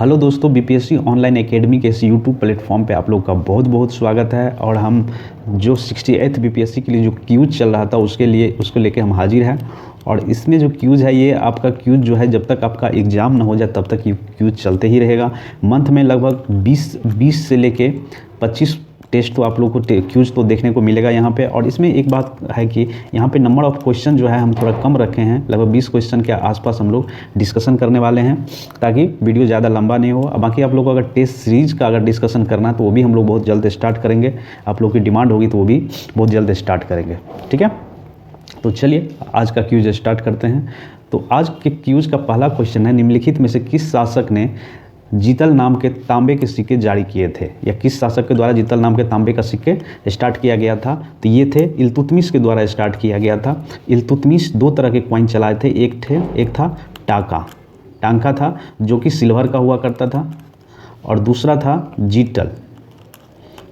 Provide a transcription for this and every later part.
Hello दोस्तों, BPSC online academy के इस यूट्यूब प्लेटफॉर्म पे आप लोग का बहुत बहुत स्वागत है। और हम जो 68th बीपीएससी के लिए जो क्यूज चल रहा था उसको लेके हम हाजिर हैं। और इसमें जो क्यूज है, ये आपका क्यूज जो है जब तक आपका एग्ज़ाम ना हो जाए तब तक ये क्यूज चलते ही रहेगा। मंथ में लगभग 20 से लेके 25 टेस्ट तो आप लोग को क्यूज तो देखने को मिलेगा यहाँ पे। और इसमें एक बात है कि यहाँ पे नंबर ऑफ़ क्वेश्चन जो है हम थोड़ा कम रखे हैं, लगभग 20 क्वेश्चन के आसपास हम लोग डिस्कशन करने वाले हैं ताकि वीडियो ज़्यादा लंबा नहीं हो। बाकी आप लोग को अगर टेस्ट सीरीज़ का अगर डिस्कशन करना है तो वो भी हम लोग बहुत जल्द स्टार्ट करेंगे। आप लोग की डिमांड होगी तो वो भी बहुत जल्द स्टार्ट करेंगे, ठीक है। तो चलिए आज का क्यूज स्टार्ट करते हैं। तो आज के क्यूज का पहला क्वेश्चन है, निम्नलिखित में से किस शासक ने जीतल नाम के तांबे के सिक्के जारी किए थे, या किस शासक के द्वारा जीतल नाम के तांबे का सिक्के स्टार्ट किया गया था? तो ये थे इल्तुतमिश के द्वारा स्टार्ट किया गया था। इल्तुतमिश दो तरह के कॉइन चलाए थे, एक था टांका था जो कि सिल्वर का हुआ करता था, और दूसरा था जीतल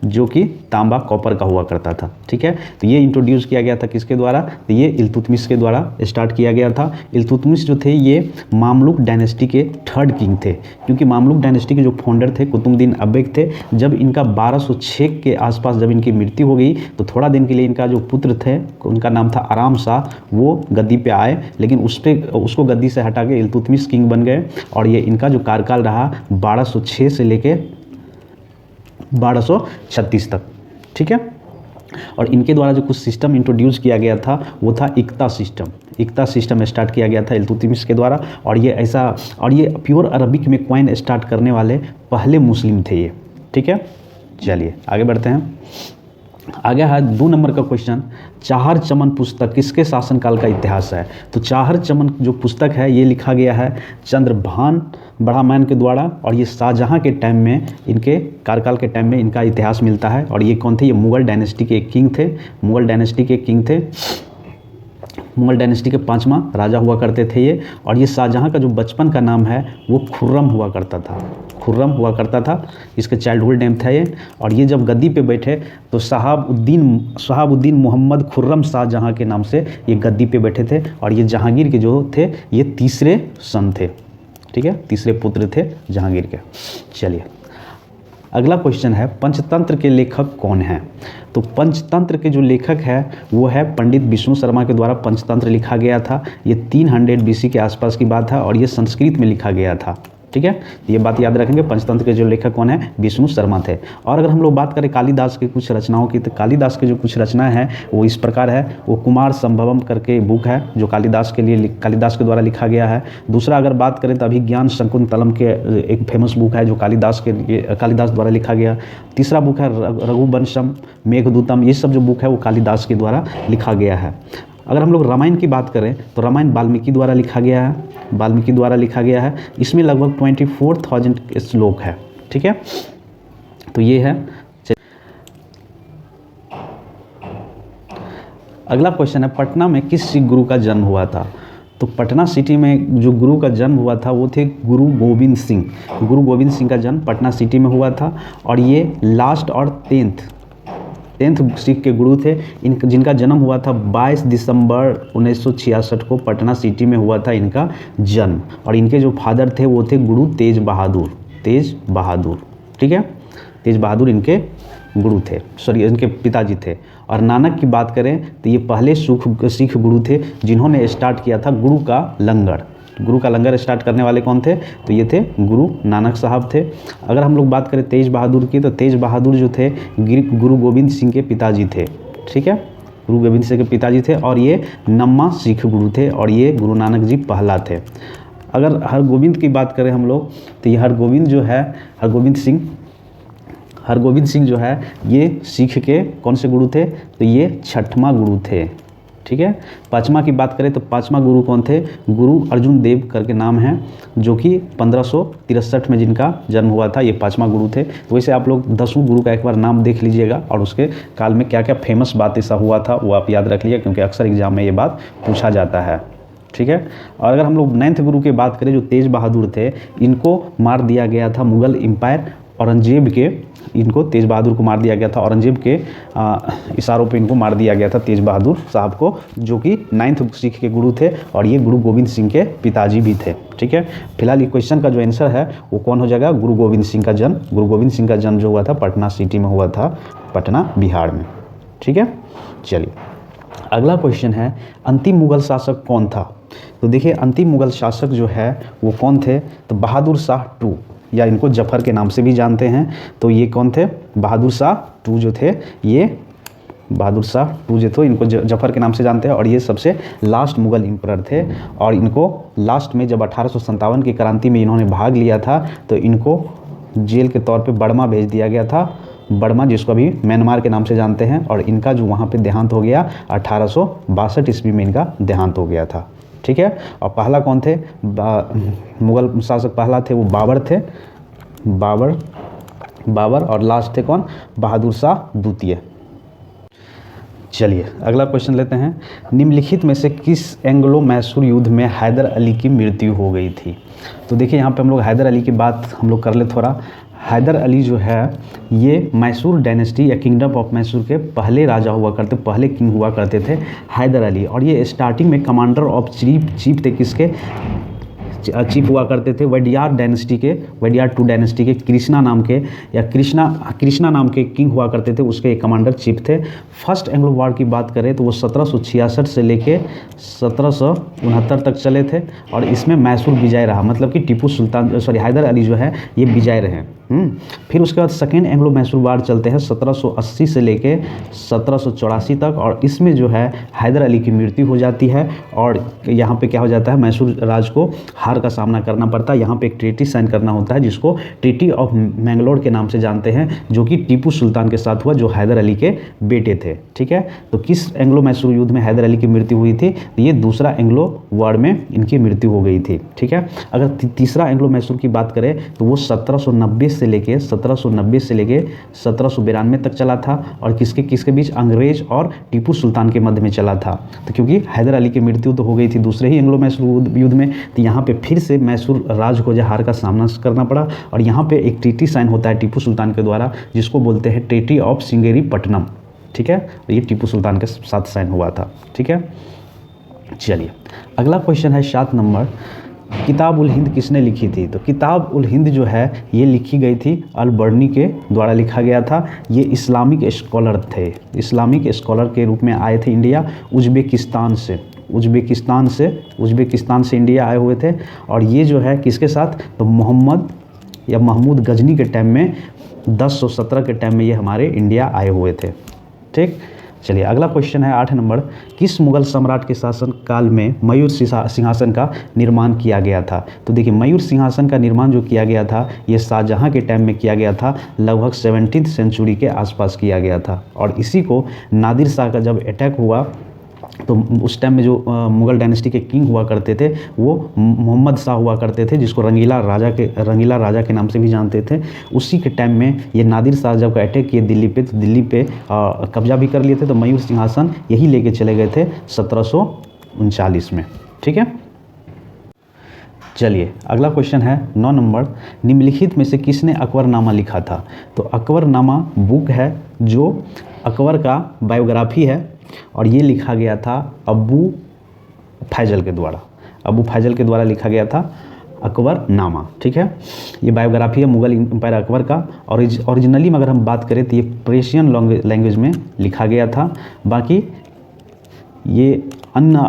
जो कि तांबा कॉपर का हुआ करता था, ठीक है। तो ये इंट्रोड्यूस किया गया था किसके द्वारा? तो ये इल्तुतमिश के द्वारा स्टार्ट किया गया था। इल्तुतमिश जो थे ये मामलुक डायनेस्टी के थर्ड किंग थे, क्योंकि मामलुक डायनेस्टी के जो फाउंडर थे कुतुबुद्दीन ऐबक थे। जब इनका 1206 के आसपास जब इनकी मृत्यु हो गई तो थोड़ा दिन के लिए इनका जो पुत्र थे, उनका नाम था आराम शाह, वो गद्दी पे आए, लेकिन उसको गद्दी से हटा के इल्तुतमिश किंग बन गए। और ये इनका जो कार्यकाल रहा 1206 से लेके 1236 तक, ठीक है। और इनके द्वारा जो कुछ सिस्टम इंट्रोड्यूस किया गया था वो था इक्ता सिस्टम स्टार्ट किया गया था इल्तुतमिश के द्वारा। और ये प्योर अरबिक में कॉइन स्टार्ट करने वाले पहले मुस्लिम थे ये, ठीक है। चलिए आगे बढ़ते हैं। आगे है 2 नंबर का क्वेश्चन, चाहर चमन पुस्तक किसके शासनकाल का इतिहास है? तो चाहर चमन जो पुस्तक है ये लिखा गया है चंद्रभान ब्राह्मण के द्वारा, और ये शाहजहाँ के टाइम में, इनके कार्यकाल के टाइम में इनका इतिहास मिलता है। और ये कौन थे? ये मुगल डायनेस्टी के किंग थे, मुगल डायनेस्टी के 5वां राजा हुआ करते थे ये। और ये शाहजहाँ का जो बचपन का नाम है वो खुर्रम हुआ करता था, इसके चाइल्डहुड नेम था ये। और ये जब गद्दी पे बैठे तो शहाबुद्दीन मोहम्मद खुर्रम शाहजहाँ के नाम से ये गद्दी पे बैठे थे। और ये जहांगीर के जो थे ये तीसरे सन थे, ठीक है, तीसरे पुत्र थे जहांगीर के। चलिए अगला क्वेश्चन है, पंचतंत्र के लेखक कौन हैं? तो पंचतंत्र के जो लेखक है वो है पंडित विष्णु शर्मा के द्वारा पंचतंत्र लिखा गया था। ये 300 BC के आसपास की बात है और ये संस्कृत में लिखा गया था, ठीक है। ये बात याद रखेंगे, पंचतंत्र के जो लेखक कौन है? विष्णु शर्मा थे। और अगर हम लोग बात करें कालिदास के कुछ रचनाओं की, तो कालिदास के जो कुछ रचनाएं हैं वो इस प्रकार है। वो कुमार संभवम करके बुक है जो कालिदास के द्वारा लिखा गया है। दूसरा अगर बात करें तो अभिज्ञान शकुंतलम के एक फेमस बुक है जो कालिदास द्वारा लिखा गया। तीसरा बुक है रघुवंशम, मेघदूतम, ये सब जो बुक है वो कालिदास के द्वारा लिखा गया है। अगर हम लोग रामायण की बात करें तो रामायण वाल्मीकि द्वारा लिखा गया है। इसमें लगभग 24,000 श्लोक है, ठीक है। तो ये है। अगला क्वेश्चन है, पटना में किस सिख गुरु का जन्म हुआ था? तो पटना सिटी में जो गुरु का जन्म हुआ था वो थे गुरु गोविंद सिंह का जन्म पटना सिटी में हुआ था। और ये लास्ट और 10th सिख के गुरु थे, जिनका जन्म हुआ था 22 दिसंबर 1966 को पटना सिटी में हुआ था इनका जन्म। और इनके जो फादर थे वो थे गुरु तेज बहादुर, ठीक है। तेज बहादुर इनके गुरु थे, इनके पिताजी थे। और नानक की बात करें तो ये पहले सिख गुरु थे जिन्होंने स्टार्ट किया था गुरु का लंगर स्टार्ट करने वाले कौन थे? तो ये थे गुरु नानक साहब थे। अगर हम लोग बात करें तेज बहादुर की, तो तेज बहादुर जो थे गुरु गोविंद सिंह के पिताजी थे, ठीक है, गुरु गोविंद सिंह के पिताजी थे। और ये नम्मा सिख गुरु थे और ये गुरु नानक जी पहला थे। अगर हरगोविंद की बात करें हम लोग तो ये हरगोविंद सिंह जो है ये सिख के कौन से गुरु थे? तो ये 6वां गुरु थे, ठीक है। 5वां की बात करें तो 5वां गुरु कौन थे? गुरु अर्जुन देव करके नाम है, जो कि 1563 में जिनका जन्म हुआ था, ये 5वां गुरु थे। तो वैसे आप लोग 10वें गुरु का एक बार नाम देख लीजिएगा और उसके काल में क्या क्या फेमस बात ऐसा हुआ था वो आप याद रख लीजिए, क्योंकि अक्सर एग्जाम में ये बात पूछा जाता है, ठीक है। और अगर हम लोग 9th गुरु की बात करें जो तेज बहादुर थे, इनको मार दिया गया था मुगल एम्पायर औरंगजेब के इनको तेज बहादुर को मार दिया गया था। औरंगजेब के इशारों पे इनको मार दिया गया था तेज बहादुर साहब को, जो कि 9th सिख के गुरु थे और ये गुरु गोविंद सिंह के पिताजी भी थे। ठीक है, फिलहाल ये क्वेश्चन का जो आंसर है वो कौन हो जाएगा, गुरु गोविंद सिंह का जन्म। गुरु गोविंद सिंह का जन्म जो हुआ था पटना सिटी में हुआ था, पटना बिहार में। ठीक है, चलिए अगला क्वेश्चन है अंतिम मुगल शासक कौन था। तो देखिए अंतिम मुगल शासक जो है वो कौन थे, तो बहादुर शाह टू, या इनको जफर के नाम से भी जानते हैं। तो ये कौन थे, बहादुर शाह टू जो थे, ये बहादुर शाह टू जो थे इनको जफर के नाम से जानते हैं। और ये सबसे लास्ट मुगल एम्परर थे और इनको लास्ट में जब 1857 की क्रांति में इन्होंने भाग लिया था तो इनको जेल के तौर पे बर्मा भेज दिया गया था। बर्मा जिसको अभी म्यांमार के नाम से जानते हैं, और इनका जो वहाँ पे देहांत हो गया 1862 ईस्वी में इनका देहांत हो गया था। ठीक है, और पहला कौन थे, मुगल शासक पहला थे वो बाबर थे, बाबर और लास्ट थे कौन, बहादुर शाह द्वितीय। चलिए अगला क्वेश्चन लेते हैं, निम्नलिखित में से किस एंग्लो मैसूर युद्ध में हैदर अली की मृत्यु हो गई थी। तो देखिए यहाँ पे हम लोग हैदर अली की बात हम लोग कर ले थोड़ा। हैदर अली जो है ये मैसूर डायनेस्टी या किंगडम ऑफ मैसूर के पहले राजा हुआ करते, पहले किंग हुआ करते थे हैदर अली। और ये स्टार्टिंग में कमांडर ऑफ चीफ थे, किसके चीफ हुआ करते थे, वडियार डायनेस्टी के, वडियार टू डायनेस्टी के कृष्णा नाम के या कृष्णा नाम के किंग हुआ करते थे, उसके कमांडर चीफ थे। फर्स्ट एंग्लो वॉर की बात करें तो वो 1766 से लेके 1769 तक चले थे और इसमें मैसूर विजय रहा, मतलब कि टीपू सुल्तान हैदर अली जो है ये विजय रहे। फिर उसके बाद सेकेंड एंग्लो मैसूर वार चलते हैं 1780 से लेके 1784 तक, और इसमें जो है हैदर अली की मृत्यु हो जाती है और यहाँ पे क्या हो जाता है, मैसूर राज को हार का सामना करना पड़ता है। यहाँ पे एक ट्रीटी साइन करना होता है जिसको ट्रीटी ऑफ मैंगलोर के नाम से जानते हैं, जो कि टीपू सुल्तान के साथ हुआ, जो हैदर अली के बेटे थे। ठीक है, तो किस एंग्लो मैसूर युद्ध में हैदर अली की मृत्यु हुई थी, तो ये दूसरा एंग्लो वार में इनकी मृत्यु हो गई थी। ठीक है, अगर तीसरा एंग्लो मैसूर की बात करें तो वो 1790 से लेके 1792 तक चला था और किसके बीच, अंग्रेज और टीपू सुल्तान के मध्य में चला था। तो क्योंकि हैदर अली की मृत्यु तो हो गई थी दूसरे ही एंग्लो मैसूर युद्ध में, तो यहाँ पे फिर से मैसूर राज को हार का सामना करना पड़ा और यहाँ पे एक ट्रीटी साइन होता है टीपू सुल्तान के द्वारा जिसको बोलते हैं ट्रीटी ऑफ सिंगेरीपट्टनम। ठीक है, तो ये टीपू सुल्तान के साथ साइन हुआ था। ठीक है, चलिए अगला क्वेश्चन है 7 नंबर, किताब उल हिंद किसने लिखी थी। तो किताब उल हिंद जो है ये लिखी गई थी अल-बर्नी के द्वारा लिखा गया था। ये इस्लामिक स्कॉलर थे, इस्लामिक स्कॉलर के रूप में आए थे इंडिया उज्बेकिस्तान से इंडिया आए हुए थे। और ये जो है किसके साथ, तो महमूद गजनी के टाइम में 1017 के टाइम में ये हमारे इंडिया आए हुए थे। ठीक, चलिए अगला क्वेश्चन है 8 नंबर, किस मुगल सम्राट के शासन काल में मयूर सिंहासन का निर्माण किया गया था। तो देखिए मयूर सिंहासन का निर्माण जो किया गया था ये शाहजहाँ के टाइम में किया गया था, लगभग 17वीं सेंचुरी के आसपास किया गया था। और इसी को नादिर शाह का जब अटैक हुआ तो उस टाइम में जो मुगल डायनेस्टी के किंग हुआ करते थे वो मोहम्मद शाह हुआ करते थे, जिसको रंगीला राजा के नाम से भी जानते थे। उसी के टाइम में ये नादिर शाह जब अटैक किए दिल्ली पे, तो दिल्ली पे कब्जा भी कर लिए थे, तो मयूर सिंहासन यही लेके चले गए थे 1739 में। ठीक है, चलिए अगला क्वेश्चन है 9 नंबर, निम्नलिखित में से किसने अकबरनामा लिखा था। तो अकबरनामा बुक है जो अकबर का बायोग्राफी है और ये लिखा गया था अबू फैजल के द्वारा लिखा गया था अकबरनामा। ठीक है, ये बायोग्राफी है मुगल एम्पायर अकबर का। और ओरिजिनली में अगर हम बात करें तो ये पर्शियन लैंग्वेज में लिखा गया था। बाकी ये अन्ना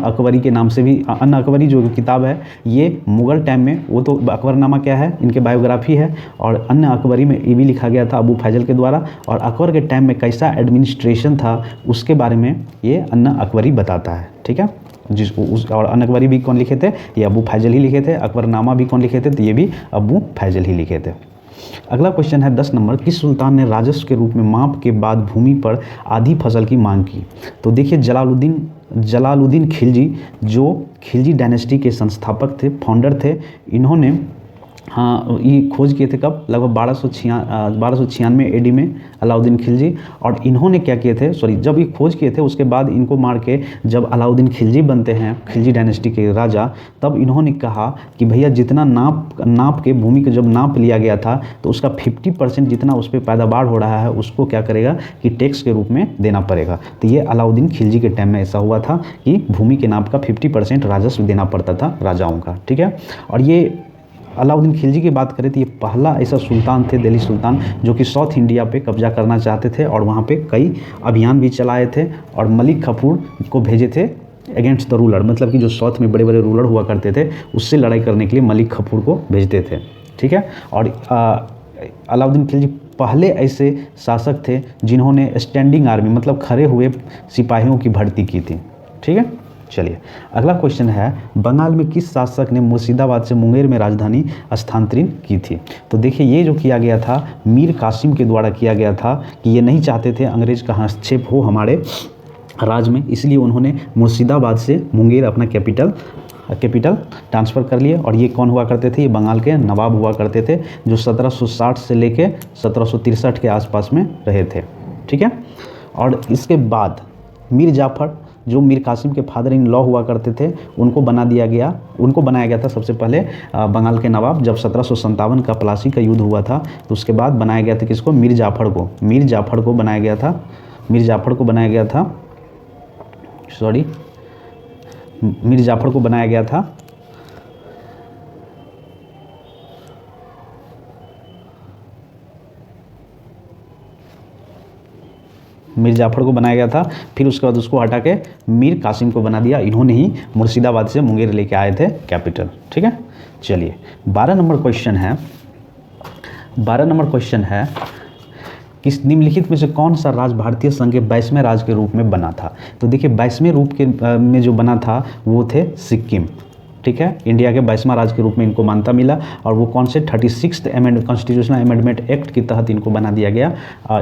अकबरी के नाम से भी, अन्ना अकबरी जो किताब है ये मुगल टाइम में, वो तो अकबरनामा क्या है, इनके बायोग्राफी है। और अन्ना अकबरी में ये भी लिखा गया था अबू फैजल के द्वारा, और अकबर के टाइम में कैसा एडमिनिस्ट्रेशन था उसके बारे में ये अन्ना अकबरी बताता है। ठीक है, और अन्ना अकबरी भी कौन लिखे थे, ये अबू फैजल ही लिखे थे। अकबरनामा भी कौन लिखे थे, तो ये भी अबू फैजल ही लिखे थे। अगला क्वेश्चन है 10 नंबर, किस सुल्तान ने राजस्व के रूप में माप के बाद भूमि पर आधी फसल की मांग की। तो देखिए जलालुद्दीन खिलजी, जो खिलजी डायनेस्टी के संस्थापक थे, फाउंडर थे, इन्होंने हाँ, ये खोज किए थे कब, लगभग 1296 AD में अलाउद्दीन खिलजी। और इन्होंने क्या किए थे, सॉरी, जब ये खोज किए थे उसके बाद इनको मार के जब अलाउद्दीन खिलजी बनते हैं, खिलजी डायनेस्टी के राजा, तब इन्होंने कहा कि भैया जितना नाप के भूमि को जब नाप लिया गया था तो उसका 50% जितना उस पर पैदावार हो रहा है उसको क्या करेगा कि टैक्स के रूप में देना पड़ेगा। तो ये अलाउद्दीन खिलजी के टाइम में ऐसा हुआ था कि भूमि के नाप का 50% राजस्व देना पड़ता था राजाओं का, ठीक है। और ये अलाउद्दीन खिलजी की बात करें तो ये पहला ऐसा सुल्तान थे, दिल्ली सुल्तान, जो कि साउथ इंडिया पे कब्जा करना चाहते थे और वहाँ पे कई अभियान भी चलाए थे और मलिक काफूर को भेजे थे अगेंस्ट द रूलर, मतलब कि जो साउथ में बड़े बड़े रूलर हुआ करते थे उससे लड़ाई करने के लिए मलिक काफूर को भेजते थे, ठीक है। और अलाउद्दीन खिलजी पहले ऐसे शासक थे जिन्होंने स्टैंडिंग आर्मी, मतलब खड़े हुए सिपाहियों की भर्ती की थी, ठीक है। चलिए अगला क्वेश्चन है, बंगाल में किस शासक ने मुर्शिदाबाद से मुंगेर में राजधानी स्थानांतरित की थी। तो देखिए ये जो किया गया था मीर कासिम के द्वारा किया गया था कि ये नहीं चाहते थे अंग्रेज का हस्तक्षेप हो हमारे राज में, इसलिए उन्होंने मुर्शिदाबाद से मुंगेर अपना कैपिटल ट्रांसफ़र कर लिए। और ये कौन हुआ करते थे, ये बंगाल के नवाब हुआ करते थे जो 1760 से लेके 1763 के आसपास में रहे थे, ठीक है। और इसके बाद मीर जाफ़र जो मीर कासिम के फादर इन लॉ हुआ करते थे उनको बनाया गया था सबसे पहले बंगाल के नवाब, जब 1757 का प्लासी का युद्ध हुआ था तो उसके बाद बनाया गया था किसको, मीर जाफ़र को बनाया गया था मीर जाफ़र को बनाया गया था मीर जाफ़र को बनाया गया था। फिर उसके बाद उसको हटा के मीर कासिम को बना दिया। इन्होंने ही मुर्शिदाबाद से मुंगेर लेके आए थे कैपिटल, ठीक है। चलिए 12 नंबर क्वेश्चन है किस निम्नलिखित में से कौन सा राज्य भारतीय संघ के 22वें राज्य के रूप में बना था। तो देखिए 22वें रूप के में जो बना था वो थे सिक्किम, ठीक है। इंडिया के 22वां राज्य के रूप में इनको मान्यता मिला और वो कौन से 36th कॉन्स्टिट्यूशनल अमेंडमेंट एक्ट के तहत इनको बना दिया गया।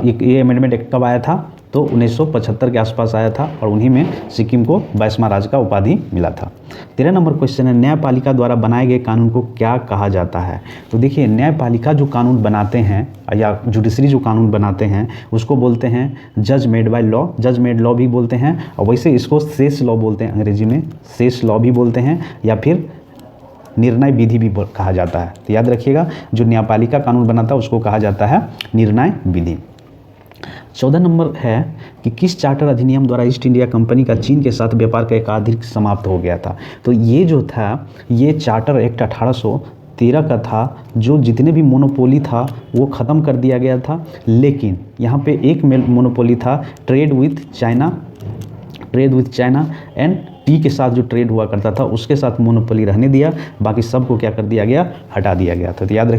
ये अमेंडमेंट एक्ट कब आया था, तो 1975 के आसपास आया था और उन्हीं में सिक्किम को 22वां राज्य का उपाधि मिला था। 13 नंबर क्वेश्चन है, न्यायपालिका द्वारा बनाए गए कानून को क्या कहा जाता है। तो देखिए न्यायपालिका जो कानून बनाते हैं या जुडिशरी जो कानून बनाते हैं उसको बोलते हैं जज मेड बाय लॉ, जज मेड लॉ भी बोलते हैं, और वैसे इसको सेस लॉ बोलते हैं, अंग्रेजी में सेस लॉ भी बोलते हैं, या फिर निर्णय विधि भी कहा जाता है। तो याद रखिएगा जो न्यायपालिका कानून बनाता है उसको कहा जाता है निर्णय विधि। 14 नंबर है कि किस चार्टर अधिनियम द्वारा ईस्ट इंडिया कंपनी का चीन के साथ व्यापार का एकाधिक समाप्त हो गया था। तो ये जो था ये चार्टर एक्ट 1813 का था, जो जितने भी मोनोपोली था वो ख़त्म कर दिया गया था, लेकिन यहाँ पे एक मोनोपोली था trade with China and T के साथ जो ट्रेड हुआ करता था उसके साथ मोनोपोली रहने दिया, बाकी सबको क्या कर दिया गया, हटा दिया गया था। तो याद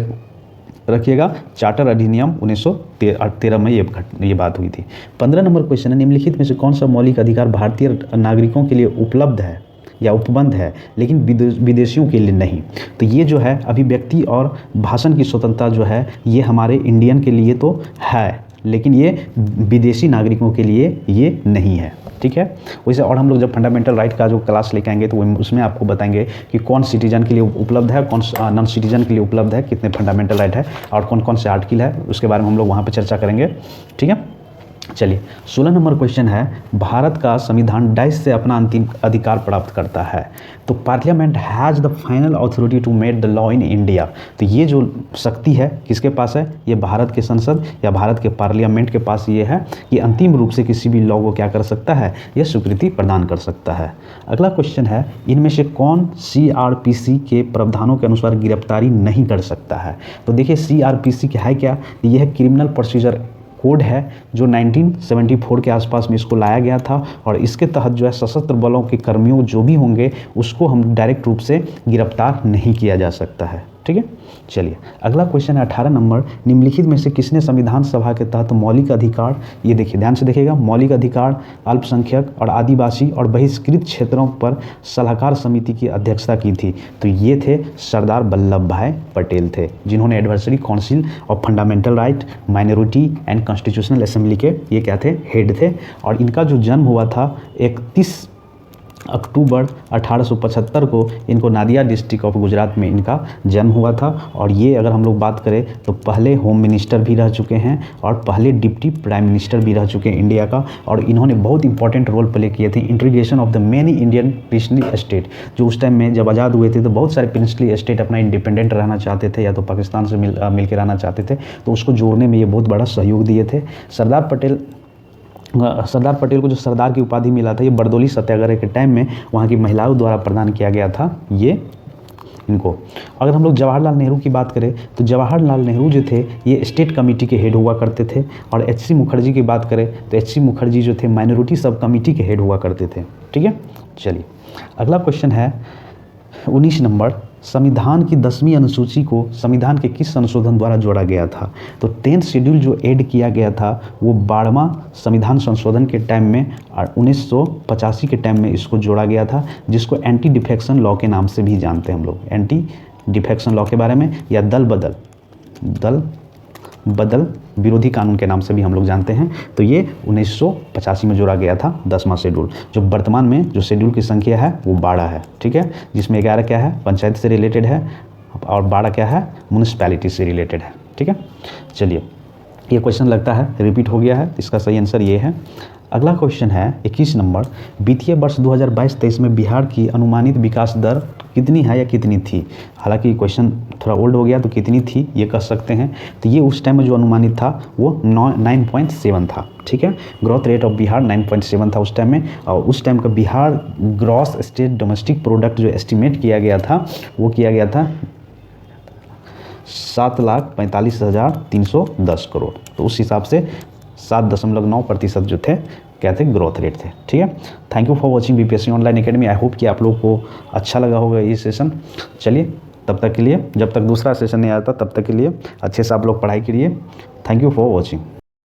रखिएगा चार्टर अधिनियम 1913 में ये बात हुई थी। 15 नंबर क्वेश्चन है, निम्नलिखित में से कौन सा मौलिक अधिकार भारतीय नागरिकों के लिए उपलब्ध है या उपबंध है लेकिन विदेशियों के लिए नहीं। तो ये जो है अभिव्यक्ति और भाषण की स्वतंत्रता जो है ये हमारे इंडियन के लिए तो है, लेकिन ये विदेशी नागरिकों के लिए ये नहीं है, ठीक है। वैसे और हम लोग जब फंडामेंटल राइट का जो क्लास लेके आएंगे तो उसमें आपको बताएंगे कि कौन सिटीजन के लिए उपलब्ध है, कौन नॉन सिटीजन के लिए उपलब्ध है, कितने फंडामेंटल राइट है और कौन कौन से आर्टिकल है, उसके बारे में हम लोग वहाँ पे चर्चा करेंगे, ठीक है। चलिए 16 नंबर क्वेश्चन है, भारत का संविधान डैश से अपना अंतिम अधिकार प्राप्त करता है। तो parliament has the final authority to make the law in India. तो ये जो शक्ति है किसके पास है, ये भारत के संसद या भारत के पार्लियामेंट के पास ये है कि अंतिम रूप से किसी भी लॉ को क्या कर सकता है, यह स्वीकृति प्रदान कर सकता है। अगला क्वेश्चन है, इनमें से कौन CRPC के प्रावधानों के अनुसार गिरफ्तारी नहीं कर सकता है। तो देखिए CRPC क्या है, क्या ये है क्रिमिनल प्रोसीजर कोड है जो 1974 के आसपास में इसको लाया गया था, और इसके तहत जो है सशस्त्र बलों के कर्मियों जो भी होंगे उसको हम डायरेक्ट रूप से गिरफ्तार नहीं किया जा सकता है, ठीक है। चलिए अगला क्वेश्चन है 18 नंबर, निम्नलिखित में से किसने संविधान सभा के तहत मौलिक अधिकार, ये देखिए ध्यान से देखिएगा, मौलिक अधिकार, अल्पसंख्यक और आदिवासी और बहिष्कृत क्षेत्रों पर सलाहकार समिति की अध्यक्षता की थी। तो ये थे सरदार वल्लभ भाई पटेल थे, जिन्होंने advisory council of fundamental right, minority and constitutional assembly के ये क्या थे, हेड थे। और इनका जो जन्म हुआ था 31 अक्टूबर 1875 को इनको नादिया डिस्ट्रिक्ट ऑफ गुजरात में इनका जन्म हुआ था। और ये अगर हम लोग बात करें तो पहले होम मिनिस्टर भी रह चुके हैं और पहले डिप्टी प्राइम मिनिस्टर भी रह चुके हैं इंडिया का। और इन्होंने बहुत इंपॉर्टेंट रोल प्ले किए थे integration of the many Indian princely state. जो उस टाइम में जब आज़ाद हुए थे तो बहुत सारे प्रिंसली स्टेट अपना इंडिपेंडेंट रहना चाहते थे या तो पाकिस्तान से मिल के रहना चाहते थे, तो उसको जोड़ने में ये बहुत बड़ा सहयोग दिए थे। सरदार पटेल को जो सरदार की उपाधि मिला था ये बरदौली सत्याग्रह के टाइम में वहाँ की महिलाओं द्वारा प्रदान किया गया था ये इनको। अगर हम लोग जवाहरलाल नेहरू की बात करें तो जवाहरलाल नेहरू जो थे ये स्टेट कमेटी के हेड हुआ करते थे। और एच.सी. मुखर्जी की बात करें तो एच.सी. मुखर्जी जो थे माइनॉरिटी सब कमेटी के हेड हुआ करते थे। ठीक है, चलिए अगला क्वेश्चन है 19 नंबर, संविधान की 10वीं अनुसूची को संविधान के किस संशोधन द्वारा जोड़ा गया था? तो 10th शेड्यूल जो ऐड किया गया था वो 12वां संविधान संशोधन के टाइम में 1985 के टाइम में इसको जोड़ा गया था, जिसको एंटी डिफेक्शन लॉ के नाम से भी जानते हैं हम लोग। एंटी डिफेक्शन लॉ के बारे में या दल बदल विरोधी कानून के नाम से भी हम लोग जानते हैं। तो ये 1985 में जोड़ा गया था 10वां शेड्यूल। जो वर्तमान में जो शेड्यूल की संख्या है वो 12 है। ठीक है, जिसमें 11 क्या है पंचायत से रिलेटेड है और 12 क्या है म्यूनिसिपैलिटी से रिलेटेड है। ठीक है, चलिए ये क्वेश्चन लगता है रिपीट हो गया है, इसका सही आंसर ये है। अगला क्वेश्चन है 21 नंबर, वित्तीय वर्ष 2022-23 में बिहार की अनुमानित विकास दर कितनी है या कितनी थी? हालांकि क्वेश्चन थोड़ा ओल्ड हो गया तो कितनी थी ये कह सकते हैं। तो ये उस टाइम में जो अनुमानित था वो 9.7 था। ठीक है, ग्रोथ रेट ऑफ बिहार 9.7 था उस टाइम में। और उस टाइम का Bihar gross state domestic product जो एस्टिमेट किया गया था वो किया गया था 7,45,310 करोड़। तो उस हिसाब से 7.9% जो थे क्या थे ग्रोथ रेट थे। ठीक है, thank you for watching BPSC online academy. I hope कि आप लोगों को अच्छा लगा होगा ये सेशन। चलिए तब तक के लिए, जब तक दूसरा सेशन नहीं आता तब तक के लिए अच्छे से आप लोग पढ़ाई करिए। Thank you for watching.